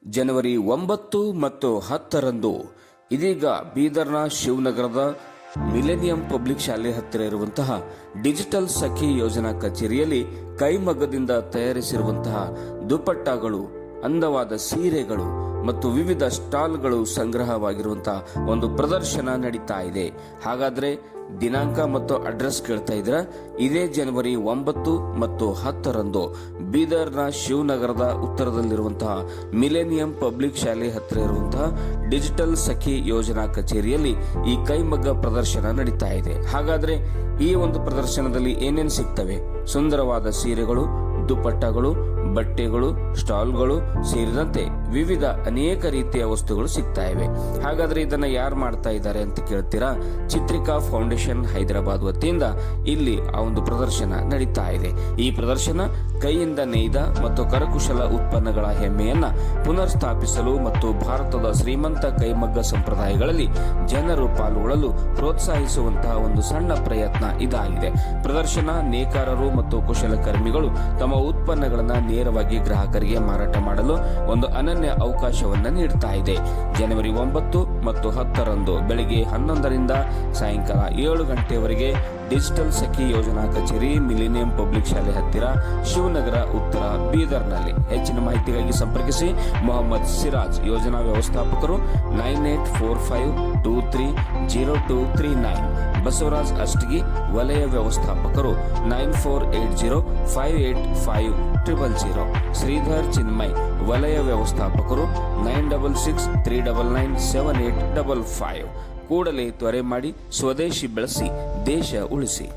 ಜನವರಿ 9 ಮತ್ತು 10ರಂದು ಇದೀಗ ಬೀದರ್ನ ಶಿವನಗರದ millennium public ಶಾಲೆ ಹತ್ತಿರ ಇರುವಂತಹ ಡಿಜಿಟಲ್ ಸಖಿ ಯೋಜನಾ ಕಚೇರಿಯಲ್ಲಿ ಕೈಮಗ್ಗದಿಂದ ತಯಾರಿಸಿರುವಂತಹ ದುಪಟ್ಟಾಗಳು, ಅಂದವಾದ ಸೀರೆಗಳು ಮತ್ತು ವಿವಿಧ ಸ್ಟಾಲ್ಗಳು ಸಂಗ್ರಹವಾಗಿರುವಂತಹ ಒಂದು ಪ್ರದರ್ಶನ ನಡೀತಾ ಇದೆ. ಹಾಗಾದ್ರೆ ದಿನಾಂಕ ಮತ್ತು ಅಡ್ರೆಸ್ ಕೇಳ್ತಾ ಇದ್ರ, ಇದೇ ಜನವರಿ 9 ಮತ್ತು 10ರಂದು ಬೀದರ್ನ ಶಿವನಗರದ ಉತ್ತರದಲ್ಲಿರುವಂತಹ ಮಿಲೆನಿಯಂ ಪಬ್ಲಿಕ್ ಶಾಲೆ ಹತ್ತಿರ ಇರುವಂತಹ ಡಿಜಿಟಲ್ ಸಖಿ ಯೋಜನಾ ಕಚೇರಿಯಲ್ಲಿ ಈ ಕೈಮಗ್ಗ ಪ್ರದರ್ಶನ ನಡೀತಾ ಇದೆ. ಹಾಗಾದ್ರೆ ಈ ಒಂದು ಪ್ರದರ್ಶನದಲ್ಲಿ ಏನೇನು ಸಿಗ್ತವೆ? ಸುಂದರವಾದ ಸೀರೆಗಳು, ದುಪಟ್ಟಗಳು, ಬಟ್ಟೆಗಳು, ಸ್ಟಾಲ್ಗಳು ಸೇರಿದಂತೆ ವಿವಿಧ ಅನೇಕ ರೀತಿಯ ವಸ್ತುಗಳು ಸಿಗ್ತಾ ಇವೆ. ಹಾಗಾದ್ರೆ ಇದನ್ನ ಯಾರು ಮಾಡ್ತಾ ಇದ್ದಾರೆ ಅಂತ ಕೇಳ್ತೀರಾ? ಚಿತ್ರಿಕಾ ಫೌಂಡೇಶನ್ ಹೈದರಾಬಾದ್ ವತಿಯಿಂದ ಇಲ್ಲಿ ಆ ಒಂದು ಪ್ರದರ್ಶನ ನಡೀತಾ ಇದೆ. ಈ ಪ್ರದರ್ಶನ ಕೈಯಿಂದ ನೇಯ್ದ ಮತ್ತು ಕರಕುಶಲ ಉತ್ಪನ್ನಗಳ ಹೆಮ್ಮೆಯನ್ನ ಪುನರ್ ಸ್ಥಾಪಿಸಲು ಮತ್ತು ಭಾರತದ ಶ್ರೀಮಂತ ಕೈಮಗ್ಗ ಸಂಪ್ರದಾಯಗಳಲ್ಲಿ ಜನರು ಪಾಲ್ಗೊಳ್ಳಲು ಪ್ರೋತ್ಸಾಹಿಸುವಂತಹ ಒಂದು ಸಣ್ಣ ಪ್ರಯತ್ನ ಇದಾಗಿದೆ. ಪ್ರದರ್ಶನ ನೇಕಾರರು ಮತ್ತು ಕುಶಲಕರ್ಮಿಗಳು ತಮ್ಮ ಉತ್ಪನ್ನಗಳನ್ನು ನೇರವಾಗಿ ಗ್ರಾಹಕರಿಗೆ ಮಾರಾಟ ಮಾಡಲು ಒಂದು ಅನನ್ಯ ಅವಕಾಶವನ್ನು ನೀಡುತ್ತಾ ಇದೆ. ಜನವರಿ 9 ಮತ್ತು 10ರಂದು ಬೆಳಿಗ್ಗೆ 11ರಿಂದ ಸಾಯಂಕಾಲ 7 ಗಂಟೆಯವರೆಗೆ ಡಿಜಿಟಲ್ ಸಖಿ ಯೋಜನಾ ಕಚೇರಿ ಮಿಲಿನಿಯಂ ಪಬ್ಲಿಕ್ ಶಾಲೆ ಹತ್ತಿರ ಶಿವನಗರ ಉತ್ತರ ಬೀದರ್ನಲ್ಲಿ. ಹೆಚ್ಚಿನ ಮಾಹಿತಿಗಾಗಿ ಸಂಪರ್ಕಿಸಿ ಮೊಹಮ್ಮದ್ ಸಿರಾಜ್, ಯೋಜನಾ ವ್ಯವಸ್ಥಾಪಕರು 9845230239. ಬಸವರಾಜ್ ಅಷ್ಟಗಿ, ವಲಯ ವ್ಯವಸ್ಥಾಪಕರು 9480585000. ಶ್ರೀಧರ್ ಚಿನ್ಮಯ್, ವಲಯ ವ್ಯವಸ್ಥಾಪಕರು 9663997855. ಕೂಡಲೇ ತ್ವರೆ ಮಾಡಿ, ಸ್ವದೇಶಿ ಬೆಳೆಸಿ, ದೇಶ ಉಳಿಸಿ.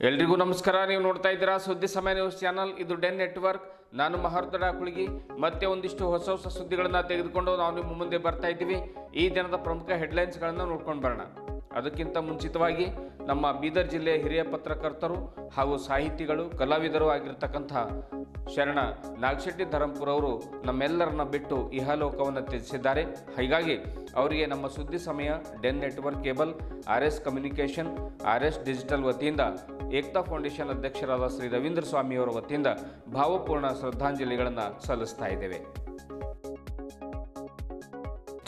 ಎಲ್ರಿಗೂ ನಮಸ್ಕಾರ. ನೀವು ನೋಡ್ತಾ ಇದ್ದೀರಾ ಸುದ್ದಿ ಸಮಯ ನ್ಯೂಸ್ ಚಾನಲ್. ಇದು ಡೆನ್ ನೆಟ್ವರ್ಕ್. ನಾನು ಮಹರ್ದಡ ಕುಳಗಿ. ಮತ್ತೆ ಒಂದಿಷ್ಟು ಹೊಸ ಸುದ್ದಿಗಳನ್ನು ತೆಗೆದುಕೊಂಡು ನಾವು ನಿಮ್ಮ ಮುಂದೆ ಬರ್ತಾ ಇದ್ದೀವಿ. ಈ ದಿನದ ಪ್ರಮುಖ ಹೆಡ್ಲೈನ್ಸ್ಗಳನ್ನು ನೋಡ್ಕೊಂಡು ಬರೋಣ. ಅದಕ್ಕಿಂತ ಮುಂಚಿತವಾಗಿ ನಮ್ಮ ಬೀದರ್ ಜಿಲ್ಲೆಯ ಹಿರಿಯ ಪತ್ರಕರ್ತರು ಹಾಗೂ ಸಾಹಿತಿಗಳು, ಕಲಾವಿದರು ಆಗಿರ್ತಕ್ಕಂಥ ಶರಣ ನಾಗಶೆಟ್ಟಿ ಧರಂಪುರ ಅವರು ನಮ್ಮೆಲ್ಲರನ್ನ ಬಿಟ್ಟು ಇಹಲೋಕವನ್ನು ತ್ಯಜಿಸಿದ್ದಾರೆ. ಹೀಗಾಗಿ ಅವರಿಗೆ ನಮ್ಮ ಸುದ್ದಿ ಸಮಯ, Den network cable, RS communication, RS digital ವತಿಯಿಂದ ಏಕ್ತಾ ಫೌಂಡೇಶನ್ ಅಧ್ಯಕ್ಷರಾದ ಶ್ರೀ ರವೀಂದ್ರ ಸ್ವಾಮಿ ಅವರ ವತಿಯಿಂದ ಭಾವಪೂರ್ಣ ಶ್ರದ್ಧಾಂಜಲಿಗಳನ್ನು ಸಲ್ಲಿಸ್ತಾ ಇದ್ದೇವೆ.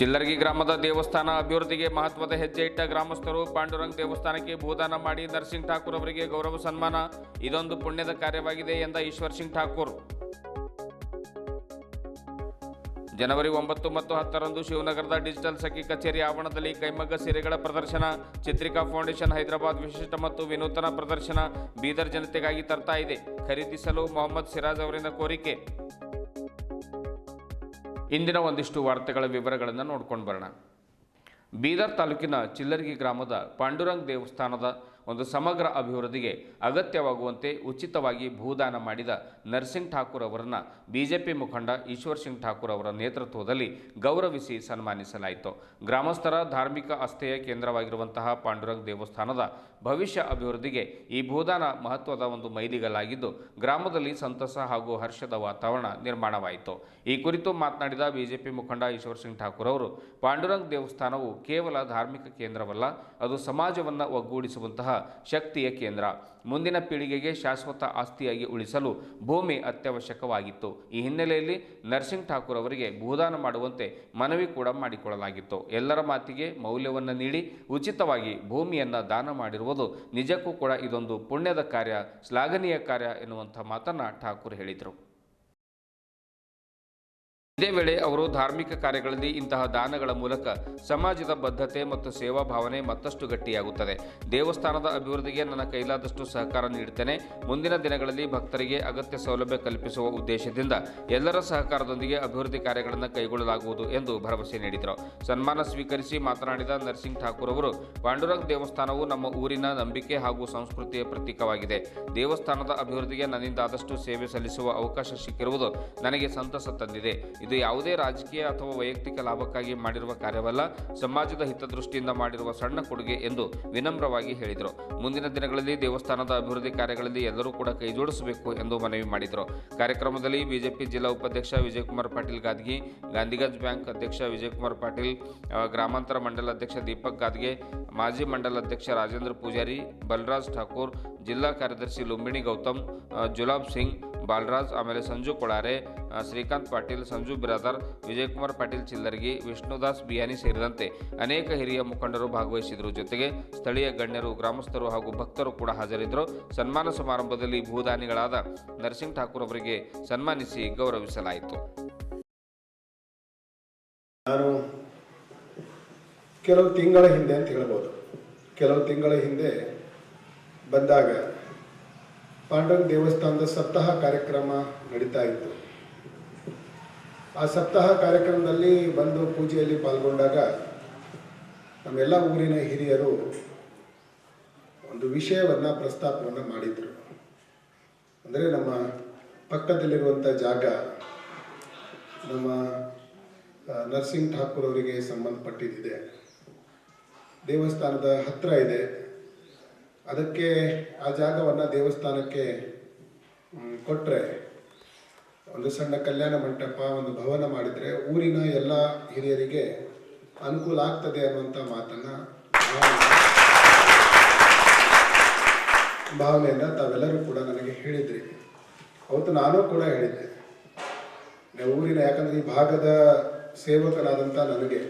ಚಿಲ್ಲರ್ಗಿ ಗ್ರಾಮದ ದೇವಸ್ಥಾನ ಅಭಿವೃದ್ಧಿಗೆ ಮಹತ್ವದ ಹೆಜ್ಜೆ ಇಟ್ಟ ಗ್ರಾಮಸ್ಥರು ಪಾಂಡುರಂಗ್ ದೇವಸ್ಥಾನಕ್ಕೆ ಭೂದಾನ ಮಾಡಿ ನರಸಿಂಗ್ ಠಾಕೂರ್ ಅವರಿಗೆ ಗೌರವ ಸನ್ಮಾನ. ಇದೊಂದು ಪುಣ್ಯದ ಕಾರ್ಯವಾಗಿದೆ ಎಂದ ಈಶ್ವರ್ ಸಿಂಗ್ ಠಾಕೂರ್. ಜನವರಿ 9 ಮತ್ತು 10ರಂದು ಶಿವನಗರದ ಡಿಜಿಟಲ್ ಸಖಿ ಕಚೇರಿ ಆವರಣದಲ್ಲಿ ಕೈಮಗ್ಗ ಸೀರೆಗಳ ಪ್ರದರ್ಶನ. ಚಿತ್ರಿಕಾ ಫೌಂಡೇಶನ್ ಹೈದರಾಬಾದ್ ವಿಶಿಷ್ಟ ಮತ್ತು ವಿನೂತನ ಪ್ರದರ್ಶನ ಬೀದರ್ ಜನತೆಗಾಗಿ ತರ್ತಾ ಇದೆ. ಖರೀದಿಸಲು ಮೊಹಮ್ಮದ್ ಸಿರಾಜ್ ಅವರಿಂದ ಕೋರಿಕೆ. ಇಂದಿನ ಒಂದಿಷ್ಟು ವಾರ್ತೆಗಳ ವಿವರಗಳನ್ನು ನೋಡ್ಕೊಂಡು ಬರೋಣ. ಬೀದರ್ ತಾಲೂಕಿನ ಚಿಲ್ಲರ್ಗಿ ಗ್ರಾಮದ ಪಾಂಡುರಂಗ್ ದೇವಸ್ಥಾನದ ಒಂದು ಸಮಗ್ರ ಅಭಿವೃದ್ಧಿಗೆ ಅಗತ್ಯವಾಗುವಂತೆ ಉಚಿತವಾಗಿ ಭೂದಾನ ಮಾಡಿದ ನರಸಿಂಗ್ ಠಾಕೂರ್ ಅವರನ್ನು ಬಿಜೆಪಿ ಮುಖಂಡ ಈಶ್ವರ್ ಸಿಂಗ್ ಠಾಕೂರ್ ಅವರ ನೇತೃತ್ವದಲ್ಲಿ ಗೌರವಿಸಿ ಸನ್ಮಾನಿಸಲಾಯಿತು. ಗ್ರಾಮಸ್ಥರ ಧಾರ್ಮಿಕ ಆಸ್ಥೆಯ ಕೇಂದ್ರವಾಗಿರುವಂತಹ ಪಾಂಡುರಂಗ್ ದೇವಸ್ಥಾನದ ಭವಿಷ್ಯ ಅಭಿವೃದ್ಧಿಗೆ ಈ ಭೂದಾನ ಮಹತ್ವದ ಒಂದು ಮೈಲಿಗಲಾಗಿದ್ದು, ಗ್ರಾಮದಲ್ಲಿ ಸಂತಸ ಹಾಗೂ ಹರ್ಷದ ವಾತಾವರಣ ನಿರ್ಮಾಣವಾಯಿತು. ಈ ಕುರಿತು ಮಾತನಾಡಿದ ಬಿಜೆಪಿ ಮುಖಂಡ ಈಶ್ವರ್ ಸಿಂಗ್ ಠಾಕೂರ್ ಅವರು, ಪಾಂಡುರಂಗ್ ದೇವಸ್ಥಾನವು ಕೇವಲ ಧಾರ್ಮಿಕ ಕೇಂದ್ರವಲ್ಲ, ಅದು ಸಮಾಜವನ್ನು ಒಗ್ಗೂಡಿಸುವಂತಹ ಶಕ್ತಿಯ ಕೇಂದ್ರ. ಮುಂದಿನ ಪೀಳಿಗೆಗೆ ಶಾಶ್ವತ ಆಸ್ತಿಯಾಗಿ ಉಳಿಸಲು ಭೂಮಿ ಅತ್ಯವಶ್ಯಕವಾಗಿತ್ತು. ಈ ಹಿನ್ನೆಲೆಯಲ್ಲಿ ನರಸಿಂಗ್ ಠಾಕೂರ್ ಅವರಿಗೆ ಭೂದಾನ ಮಾಡುವಂತೆ ಮನವಿ ಕೂಡ ಮಾಡಿಕೊಳ್ಳಲಾಗಿತ್ತು. ಎಲ್ಲರ ಮಾತಿಗೆ ಮೌಲ್ಯವನ್ನು ನೀಡಿ ಉಚಿತವಾಗಿ ಭೂಮಿಯನ್ನು ದಾನ ಮಾಡಿರುವುದು ನಿಜಕ್ಕೂ ಕೂಡ ಇದೊಂದು ಪುಣ್ಯದ ಕಾರ್ಯ, ಶ್ಲಾಘನೀಯ ಕಾರ್ಯ ಎನ್ನುವಂಥ ಮಾತನ್ನು ಠಾಕೂರ್ ಹೇಳಿದರು. ಇದೇ ವೇಳೆ ಅವರು ಧಾರ್ಮಿಕ ಕಾರ್ಯಗಳಲ್ಲಿ ಇಂತಹ ದಾನಗಳ ಮೂಲಕ ಸಮಾಜದ ಬದ್ಧತೆ ಮತ್ತು ಸೇವಾ ಭಾವನೆ ಮತ್ತಷ್ಟು ಗಟ್ಟಿಯಾಗುತ್ತದೆ. ದೇವಸ್ಥಾನದ ಅಭಿವೃದ್ಧಿಗೆ ನನ್ನ ಕೈಲಾದಷ್ಟು ಸಹಕಾರ ನೀಡುತ್ತೇನೆ. ಮುಂದಿನ ದಿನಗಳಲ್ಲಿ ಭಕ್ತರಿಗೆ ಅಗತ್ಯ ಸೌಲಭ್ಯ ಕಲ್ಪಿಸುವ ಉದ್ದೇಶದಿಂದ ಎಲ್ಲರ ಸಹಕಾರದೊಂದಿಗೆ ಅಭಿವೃದ್ಧಿ ಕಾರ್ಯಗಳನ್ನು ಕೈಗೊಳ್ಳಲಾಗುವುದು ಎಂದು ಭರವಸೆ ನೀಡಿದರು. ಸನ್ಮಾನ ಸ್ವೀಕರಿಸಿ ಮಾತನಾಡಿದ ನರಸಿಂಗ್ ಠಾಕೂರ್ ಅವರು, ಪಾಂಡುರಂಗ್ ದೇವಸ್ಥಾನವು ನಮ್ಮ ಊರಿನ ನಂಬಿಕೆ ಹಾಗೂ ಸಂಸ್ಕೃತಿಯ ಪ್ರತೀಕವಾಗಿದೆ. ದೇವಸ್ಥಾನದ ಅಭಿವೃದ್ಧಿಗೆ ನನ್ನಿಂದ ಆದಷ್ಟು ಸೇವೆ ಸಲ್ಲಿಸುವ ಅವಕಾಶ ಸಿಕ್ಕಿರುವುದು ನನಗೆ ಸಂತಸ ತಂದಿದೆ. ಇದು ಯಾವುದೇ ರಾಜಕೀಯ ಅಥವಾ ವೈಯಕ್ತಿಕ ಲಾಭಕ್ಕಾಗಿ ಮಾಡಿರುವ ಕಾರ್ಯವಲ್ಲ, ಸಮಾಜದ ಹಿತದೃಷ್ಟಿಯಿಂದ ಮಾಡಿರುವ ಸಣ್ಣ ಕೊಡುಗೆ ಎಂದು ವಿನಮ್ರವಾಗಿ ಹೇಳಿದರು. ಮುಂದಿನ ದಿನಗಳಲ್ಲಿ ದೇವಸ್ಥಾನದ ಅಭಿವೃದ್ಧಿ ಕಾರ್ಯಗಳಲ್ಲಿ ಎಲ್ಲರೂ ಕೂಡ ಕೈಜೋಡಿಸಬೇಕು ಎಂದು ಮನವಿ ಮಾಡಿದರು. ಕಾರ್ಯಕ್ರಮದಲ್ಲಿ ಬಿಜೆಪಿ ಜಿಲ್ಲಾ ಉಪಾಧ್ಯಕ್ಷ ವಿಜಯಕುಮಾರ್ ಪಾಟೀಲ್ ಗಾದ್ಗಿ, ಗಾಂಧಿಗಂಜ್ ಬ್ಯಾಂಕ್ ಅಧ್ಯಕ್ಷ ವಿಜಯಕುಮಾರ್ ಪಾಟೀಲ್, ಗ್ರಾಮಾಂತರ ಮಂಡಲ ಅಧ್ಯಕ್ಷ ದೀಪಕ್ ಗಾದ್ಗೆ, ಮಾಜಿ ಮಂಡಲ ಅಧ್ಯಕ್ಷ ರಾಜೇಂದ್ರ ಪೂಜಾರಿ, ಬಲರಾಜ್ ಠಾಕೂರ್, ಜಿಲ್ಲಾ ಕಾರ್ಯದರ್ಶಿ ಲುಂಬಿಣಿ ಗೌತಮ್, ಜುಲಾಬ್ ಸಿಂಗ್, ಬಾಲರಾಜ್, ಆಮೇಲೆ ಸಂಜು ಕೊಳಾರೆ, ಶ್ರೀಕಾಂತ್ ಪಾಟೀಲ್, ಸಂಜು ಬಿರಾದರ್, ವಿಜಯಕುಮಾರ್ ಪಾಟೀಲ್ ಚಿಲ್ಲರ್ಗಿ, ವಿಷ್ಣುದಾಸ್ ಬಿಯಾನಿ ಸೇರಿದಂತೆ ಅನೇಕ ಹಿರಿಯ ಮುಖಂಡರು ಭಾಗವಹಿಸಿದರು. ಜೊತೆಗೆ ಸ್ಥಳೀಯ ಗಣ್ಯರು, ಗ್ರಾಮಸ್ಥರು ಹಾಗೂ ಭಕ್ತರು ಕೂಡ ಹಾಜರಿದ್ದರು. ಸನ್ಮಾನ ಸಮಾರಂಭದಲ್ಲಿ ಭೂದಾನಿಗಳಾದ ನರಸಿಂಗ್ ಠಾಕೂರ್ ಅವರಿಗೆ ಸನ್ಮಾನಿಸಿ ಗೌರವಿಸಲಾಯಿತು. ನಾನು ಕೆಲವು ತಿಂಗಳ ಹಿಂದೆ ಅಂತ ಹೇಳ್ಬೋದು, ಕೆಲವು ತಿಂಗಳ ಹಿಂದೆ ಬಂದಾಗ ಪಾಂಡುರಂಗ ದೇವಸ್ಥಾನದ ಸಪ್ತಾಹ ಕಾರ್ಯಕ್ರಮ ನಡೀತಾ ಇತ್ತು. ಆ ಸಪ್ತಾಹ ಕಾರ್ಯಕ್ರಮದಲ್ಲಿ ಬಂದು ಪೂಜೆಯಲ್ಲಿ ಪಾಲ್ಗೊಂಡಾಗ ನಮ್ಮೆಲ್ಲ ಊರಿನ ಹಿರಿಯರು ಒಂದು ವಿಷಯವನ್ನು ಪ್ರಸ್ತಾಪವನ್ನು ಮಾಡಿದರು. ಅಂದರೆ ನಮ್ಮ ಪಕ್ಕದಲ್ಲಿರುವಂಥ ಜಾಗ ನಮ್ಮ ನರಸಿಂಗ್ ಠಾಕೂರ್ ಅವರಿಗೆ ಸಂಬಂಧಪಟ್ಟಿದ್ದಿದೆ, ದೇವಸ್ಥಾನದ ಹತ್ತಿರ ಇದೆ. ಅದಕ್ಕೆ ಆ ಜಾಗವನ್ನು ದೇವಸ್ಥಾನಕ್ಕೆ ಕೊಟ್ಟರೆ ಒಂದು ಸಣ್ಣ ಕಲ್ಯಾಣ ಮಂಟಪ, ಒಂದು ಭವನ ಮಾಡಿದರೆ ಊರಿನ ಎಲ್ಲ ಹಿರಿಯರಿಗೆ ಅನುಕೂಲ ಆಗ್ತದೆ ಅನ್ನುವಂಥ ಮಾತನ್ನು ಭಾವನೆಯನ್ನು ತಾವೆಲ್ಲರೂ ಕೂಡ ನನಗೆ ಹೇಳಿದ್ರಿ. ಅವತ್ತು ನಾನು ಕೂಡ ಹೇಳಿದ್ದೆ, ಊರಿನ, ಯಾಕಂದರೆ ಈ ಭಾಗದ ಸೇವಕನಾದಂಥ ನನಗೆ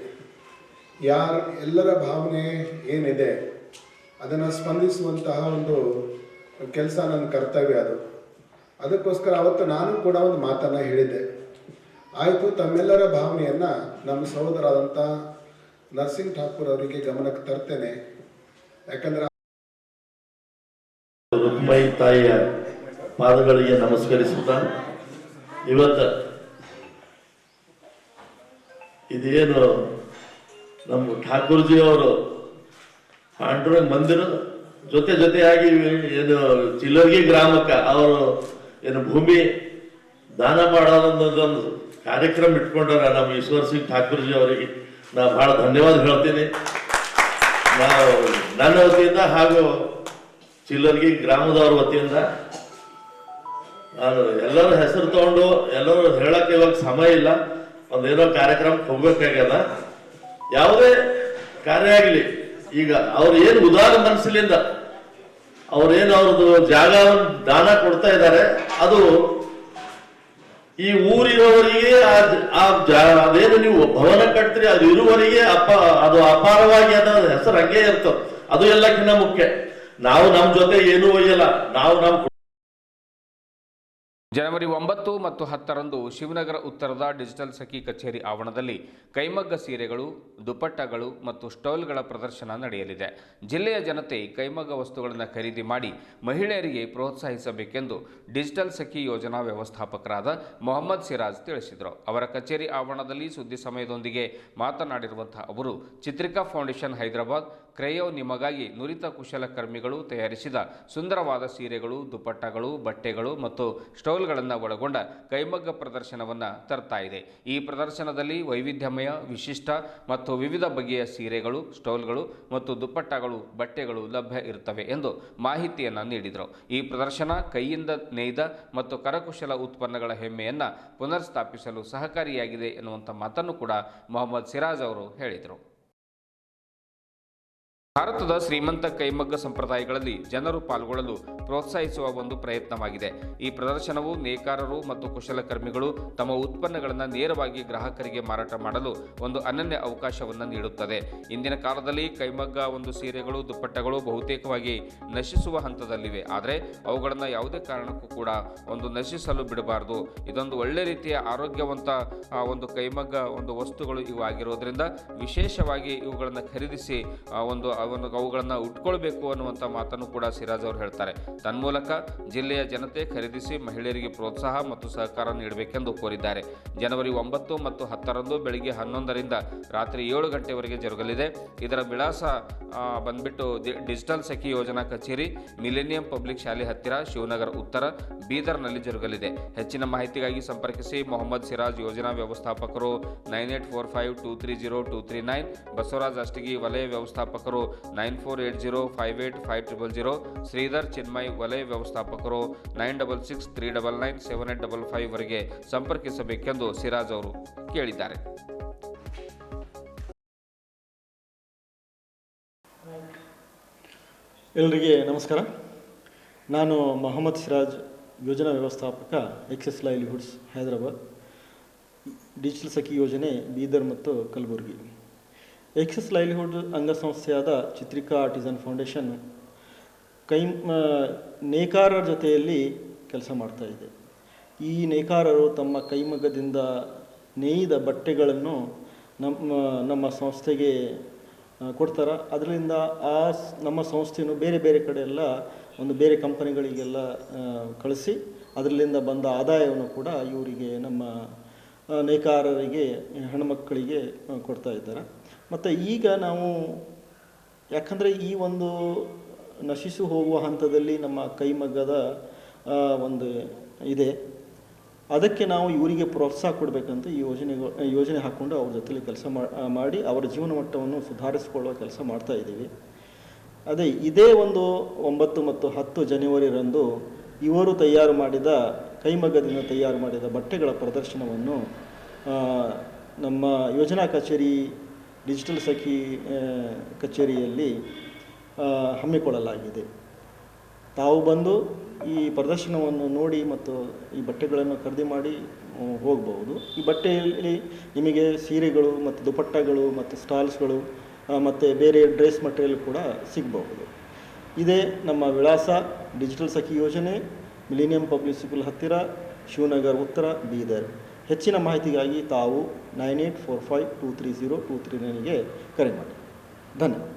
ಎಲ್ಲರ ಭಾವನೆ ಏನಿದೆ ಅದನ್ನು ಸ್ಪಂದಿಸುವಂತಹ ಒಂದು ಕೆಲಸ ನನ್ನ ಕರ್ತವ್ಯ ಅದು. ಅದಕ್ಕೋಸ್ಕರ ಅವತ್ತು ನಾನು ಕೂಡ ಒಂದು ಮಾತನ್ನು ಹೇಳಿದ್ದೆ. ಆಯಿತು, ತಮ್ಮೆಲ್ಲರ ಭಾವನೆಯನ್ನು ನಮ್ಮ ಸಹೋದರಾದಂಥ ನರಸಿಂಗ್ ಠಾಕೂರ್ ಅವರಿಗೆ ಗಮನಕ್ಕೆ ತರ್ತೇನೆ. ಯಾಕಂದರೆ ರುಕ್ಮೈ ತಾಯಿಯ ಪಾದಗಳಿಗೆ ನಮಸ್ಕರಿಸುತ್ತಾ, ಇವತ್ತು ಇದೇನು ನಮ್ಮ ಠಾಕೂರ್ಜಿಯವರು ಪಾಂಡುರಂಗ ಮಂದಿರ ಜೊತೆಯಾಗಿ ಏನು ಚಿಲ್ಲರ್ಗಿ ಗ್ರಾಮಕ್ಕೆ ಅವರು ಏನು ಭೂಮಿ ದಾನ ಮಾಡೋದೊಂದೊಂದು ಕಾರ್ಯಕ್ರಮ ಇಟ್ಕೊಂಡಾರ ನಮ್ಮ ಈಶ್ವರ್ ಸಿಂಗ್ ಠಾಕೂರ್ಜಿ ಅವರಿಗೆ ನಾ ಭಾಳ ಧನ್ಯವಾದ ಹೇಳ್ತೀನಿ. ನಾವು ನನ್ನ ವತಿಯಿಂದ ಹಾಗೂ ಚಿಲ್ಲರ್ಗಿ ಗ್ರಾಮದವ್ರ ವತಿಯಿಂದ ನಾನು ಎಲ್ಲರ ಹೆಸರು ತಗೊಂಡು ಎಲ್ಲರೂ ಹೇಳಕ್ಕೆ ಇವಾಗ ಸಮಯ ಇಲ್ಲ, ಒಂದೇನೋ ಕಾರ್ಯಕ್ರಮಕ್ಕೆ ಹೋಗ್ಬೇಕಾಗ್ಯದ. ಯಾವುದೇ ಕಾರ್ಯ ಆಗಲಿ, ಈಗ ಅವ್ರು ಏನು ಉದಾರ ಮನಸ್ಸಿನಿಂದ ಅವ್ರೇನು ಅವ್ರದ್ದು ಜಾಗವನ್ನು ದಾನ ಕೊಡ್ತಾ ಇದ್ದಾರೆ, ಅದು ಈ ಊರಿನವರಿಗೆ ಅದೇನು ನೀವು ಭವನ ಕಟ್ತೀರಿ ಅದು ಇರುವವರಿಗೆ ಅದು ಅಪಾರವಾಗಿ ಅದರ ಹೆಸರು ಹಂಗೆ ಇರ್ತದೆ. ಅದು ಎಲ್ಲಕ್ಕಿಂತ ಮುಖ್ಯ. ನಾವು ನಮ್ಮ ಜೊತೆ ಏನೂ ಒಯ್ಯಲ್ಲ, ನಾವು ನಮ್ಮ ಜನವರಿ 9 ಮತ್ತು 10ರಂದು ಶಿವನಗರ ಉತ್ತರದ ಡಿಜಿಟಲ್ ಸಖಿ ಕಚೇರಿ ಆವರಣದಲ್ಲಿ ಕೈಮಗ್ಗ ಸೀರೆಗಳು, ದುಪಟ್ಟಗಳು ಮತ್ತು ಸ್ಟೋಲ್ಗಳ ಪ್ರದರ್ಶನ ನಡೆಯಲಿದೆ. ಜಿಲ್ಲೆಯ ಜನತೆ ಕೈಮಗ್ಗ ವಸ್ತುಗಳನ್ನು ಖರೀದಿ ಮಾಡಿ ಮಹಿಳೆಯರಿಗೆ ಪ್ರೋತ್ಸಾಹಿಸಬೇಕೆಂದು ಡಿಜಿಟಲ್ ಸಖಿ ಯೋಜನಾ ವ್ಯವಸ್ಥಾಪಕರಾದ ಮೊಹಮ್ಮದ್ ಸಿರಾಜ್ ತಿಳಿಸಿದರು. ಅವರ ಕಚೇರಿ ಆವರಣದಲ್ಲಿ ಸುದ್ದಿ ಸಮಯದೊಂದಿಗೆ ಮಾತನಾಡಿರುವಂತಹ ಅವರು, ಚಿತ್ರಿಕಾ ಫೌಂಡೇಶನ್ ಹೈದರಾಬಾದ್ ಕ್ರೇಯೋ ನಿಮಗಾಗಿ ನುರಿತ ಕುಶಲಕರ್ಮಿಗಳು ತಯಾರಿಸಿದ ಸುಂದರವಾದ ಸೀರೆಗಳು, ದುಪಟ್ಟಗಳು, ಬಟ್ಟೆಗಳು ಮತ್ತು ಸ್ಟೋಲ್ಗಳನ್ನು ಒಳಗೊಂಡ ಕೈಮಗ್ಗ ಪ್ರದರ್ಶನವನ್ನು ತರ್ತಾ ಇದೆ. ಈ ಪ್ರದರ್ಶನದಲ್ಲಿ ವೈವಿಧ್ಯಮಯ, ವಿಶಿಷ್ಟ ಮತ್ತು ವಿವಿಧ ಬಗೆಯ ಸೀರೆಗಳು, ಸ್ಟೋಲ್ಗಳು ಮತ್ತು ದುಪಟ್ಟಗಳು, ಬಟ್ಟೆಗಳು ಲಭ್ಯ ಇರುತ್ತವೆ ಎಂದು ಮಾಹಿತಿಯನ್ನು ನೀಡಿದರು. ಈ ಪ್ರದರ್ಶನ ಕೈಯಿಂದ ನೇಯ್ದ ಮತ್ತು ಕರಕುಶಲ ಉತ್ಪನ್ನಗಳ ಹೆಮ್ಮೆಯನ್ನು ಪುನರ್ಸ್ಥಾಪಿಸಲು ಸಹಕಾರಿಯಾಗಿದೆ ಎನ್ನುವಂಥ ಮಾತನ್ನು ಕೂಡ ಮೊಹಮ್ಮದ್ ಸಿರಾಜ್ ಅವರು ಹೇಳಿದರು. ಭಾರತದ ಶ್ರೀಮಂತ ಕೈಮಗ್ಗ ಸಂಪ್ರದಾಯಗಳಲ್ಲಿ ಜನರು ಪಾಲ್ಗೊಳ್ಳಲು ಪ್ರೋತ್ಸಾಹಿಸುವ ಒಂದು ಪ್ರಯತ್ನವಾಗಿದೆ. ಈ ಪ್ರದರ್ಶನವು ನೇಕಾರರು ಮತ್ತು ಕುಶಲಕರ್ಮಿಗಳು ತಮ್ಮ ಉತ್ಪನ್ನಗಳನ್ನು ನೇರವಾಗಿ ಗ್ರಾಹಕರಿಗೆ ಮಾರಾಟ ಮಾಡಲು ಒಂದು ಅನನ್ಯ ಅವಕಾಶವನ್ನು ನೀಡುತ್ತದೆ. ಇಂದಿನ ಕಾಲದಲ್ಲಿ ಕೈಮಗ್ಗ ಒಂದು ಸೀರೆಗಳು, ದುಪ್ಪಟ್ಟಗಳು ಬಹುತೇಕವಾಗಿ ನಶಿಸುವ ಹಂತದಲ್ಲಿವೆ. ಆದರೆ ಅವುಗಳನ್ನು ಯಾವುದೇ ಕಾರಣಕ್ಕೂ ಕೂಡ ಒಂದು ನಶಿಸಲು ಬಿಡಬಾರದು. ಇದೊಂದು ಒಳ್ಳೆ ರೀತಿಯ ಆರೋಗ್ಯವಂತ ಒಂದು ಕೈಮಗ್ಗ ಒಂದು ವಸ್ತುಗಳು ಇವು ಆಗಿರೋದ್ರಿಂದ ವಿಶೇಷವಾಗಿ ಇವುಗಳನ್ನು ಖರೀದಿಸಿ ಒಂದು ಅವುಗಳನ್ನು ಉಟ್ಕೊಳ್ಬೇಕು ಅನ್ನುವಂಥ ಮಾತನ್ನು ಕೂಡ ಸಿರಾಜ್ ಅವರು ಹೇಳ್ತಾರೆ. ತನ್ಮೂಲಕ ಜಿಲ್ಲೆಯ ಜನತೆ ಖರೀದಿಸಿ ಮಹಿಳೆಯರಿಗೆ ಪ್ರೋತ್ಸಾಹ ಮತ್ತು ಸಹಕಾರ ನೀಡಬೇಕೆಂದು ಕೋರಿದ್ದಾರೆ. ಜನವರಿ 9 ಮತ್ತು 10ರಂದು ಬೆಳಿಗ್ಗೆ 11ರಿಂದ ರಾತ್ರಿ 7 ಗಂಟೆವರೆಗೆ ಜರುಗಲಿದೆ. ಇದರ ವಿಳಾಸ ಬಂದ್ಬಿಟ್ಟು ಡಿಜಿಟಲ್ ಸಖಿ ಯೋಜನಾ ಕಚೇರಿ, ಮಿಲೆನಿಯಂ ಪಬ್ಲಿಕ್ ಶಾಲೆ ಹತ್ತಿರ, ಶಿವನಗರ ಉತ್ತರ, ಬೀದರ್ನಲ್ಲಿ ಜರುಗಲಿದೆ. ಹೆಚ್ಚಿನ ಮಾಹಿತಿಗಾಗಿ ಸಂಪರ್ಕಿಸಿ. ಮೊಹಮ್ಮದ್ ಸಿರಾಜ್, ಯೋಜನಾ ವ್ಯವಸ್ಥಾಪಕರು, 9845230239. ಬಸವರಾಜ್ ಅಷ್ಟಗಿ, ವಲಯ ವ್ಯವಸ್ಥಾಪಕರು, 9480585000. ಶ್ರೀಧರ್ ಚಿನ್ಮಯ್, ವಲಯ ವ್ಯವಸ್ಥಾಪಕರು, 9663997855 ವರೆಗೆ ಸಂಪರ್ಕಿಸಬೇಕೆಂದು ಸಿರಾಜ್ ಅವರು ಕೇಳಿದ್ದಾರೆ. ಎಲ್ಲರಿಗೆ ನಮಸ್ಕಾರ. ನಾನು ಮೊಹಮ್ಮದ್ ಸಿರಾಜ್, ಯೋಜನಾ ವ್ಯವಸ್ಥಾಪಕ, access livelihoods Hyderabad, digital Sakhi ಯೋಜನೆ ಬೀದರ್ ಮತ್ತು ಕಲಬುರಗಿ. ಎಕ್ಸೆಸ್ ಲೈವ್ಲಿಹುಡ್ ಅಂಗಸಂಸ್ಥೆಯಾದ ಚಿತ್ರಿಕಾ ಆರ್ಟಿಸನ್ ಫೌಂಡೇಶನ್ ನೇಕಾರರ ಜೊತೆಯಲ್ಲಿ ಕೆಲಸ ಮಾಡ್ತಾ ಇದೆ. ಈ ನೇಕಾರರು ತಮ್ಮ ಕೈಮಗ್ಗದಿಂದ ನೇಯ್ದ ಬಟ್ಟೆಗಳನ್ನು ನಮ್ಮ ಸಂಸ್ಥೆಗೆ ಕೊಡ್ತಾರೆ. ಅದರಿಂದ ನಮ್ಮ ಸಂಸ್ಥೆಯನ್ನು ಬೇರೆ ಬೇರೆ ಕಡೆ ಎಲ್ಲ ಬೇರೆ ಕಂಪನಿಗಳಿಗೆಲ್ಲ ಕಳಿಸಿ ಅದರಿಂದ ಬಂದ ಆದಾಯವನ್ನು ಕೂಡ ಇವರಿಗೆ, ನಮ್ಮ ನೇಕಾರರಿಗೆ, ಹೆಣ್ಮಕ್ಕಳಿಗೆ ಕೊಡ್ತಾ ಇದ್ದಾರೆ. ಮತ್ತು ಈಗ ನಾವು, ಯಾಕಂದರೆ ಈ ಒಂದು ನಶಿಸಿ ಹೋಗುವ ಹಂತದಲ್ಲಿ ನಮ್ಮ ಕೈಮಗ್ಗದ ಒಂದು ಇದೆ, ಅದಕ್ಕೆ ನಾವು ಇವರಿಗೆ ಪ್ರೋತ್ಸಾಹ ಕೊಡಬೇಕಂತ ಈ ಯೋಜನೆ ಹಾಕ್ಕೊಂಡು ಅವ್ರ ಜೊತೆಲಿ ಕೆಲಸ ಮಾಡಿ ಅವರ ಜೀವನ ಮಟ್ಟವನ್ನು ಸುಧಾರಿಸಿಕೊಳ್ಳುವ ಕೆಲಸ ಮಾಡ್ತಾ ಇದ್ದೀವಿ. ಇದೇ ಒಂದು 9 ಮತ್ತು 10 ಜನವರಿರಂದು ಇವರು ತಯಾರು ಮಾಡಿದ, ಕೈಮಗ್ಗದಿಂದ ತಯಾರು ಮಾಡಿದ ಬಟ್ಟೆಗಳ ಪ್ರದರ್ಶನವನ್ನು ನಮ್ಮ ಯೋಜನಾ ಕಚೇರಿ, ಡಿಜಿಟಲ್ ಸಖಿ ಕಚೇರಿಯಲ್ಲಿ ಹಮ್ಮಿಕೊಳ್ಳಲಾಗಿದೆ. ತಾವು ಬಂದು ಈ ಪ್ರದರ್ಶನವನ್ನು ನೋಡಿ ಮತ್ತು ಈ ಬಟ್ಟೆಗಳನ್ನು ಖರೀದಿ ಮಾಡಿ ಹೋಗಬಹುದು. ಈ ಬಟ್ಟೆಯಲ್ಲಿ ನಿಮಗೆ ಸೀರೆಗಳು ಮತ್ತು ದುಪಟ್ಟಗಳು ಮತ್ತು ಸ್ಟಾಲ್ಸ್ಗಳು ಮತ್ತು ಬೇರೆ ಡ್ರೆಸ್ ಮಟೀರಿಯಲ್ ಕೂಡ ಸಿಗಬಹುದು. ಇದೇ ನಮ್ಮ ವಿಳಾಸ, ಡಿಜಿಟಲ್ ಸಖಿ ಯೋಜನೆ, ಮಿಲಿನಿಯಂ ಪಬ್ಲಿಕ್ ಸ್ಕೂಲ್ ಹತ್ತಿರ, ಶಿವನಗರ ಉತ್ತರ, ಬೀದರ್. ಹೆಚ್ಚಿನ ಮಾಹಿತಿಗಾಗಿ ತಾವು 9845230239ಗೆ ಕರೆ ಮಾಡಿ. ಧನ್ಯವಾದ.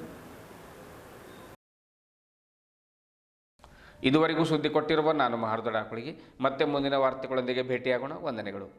ಇದುವರೆಗೂ ಸುದ್ದಿ ಕೊಟ್ಟಿರುವ ನಾನು ಮಹಾರ್ದೊಡ ಆಕಳಿಗೆ. ಮತ್ತೆ ಮುಂದಿನ ವಾರ್ತೆಗಳೊಂದಿಗೆ ಭೇಟಿಯಾಗೋಣ. ವಂದನೆಗಳು.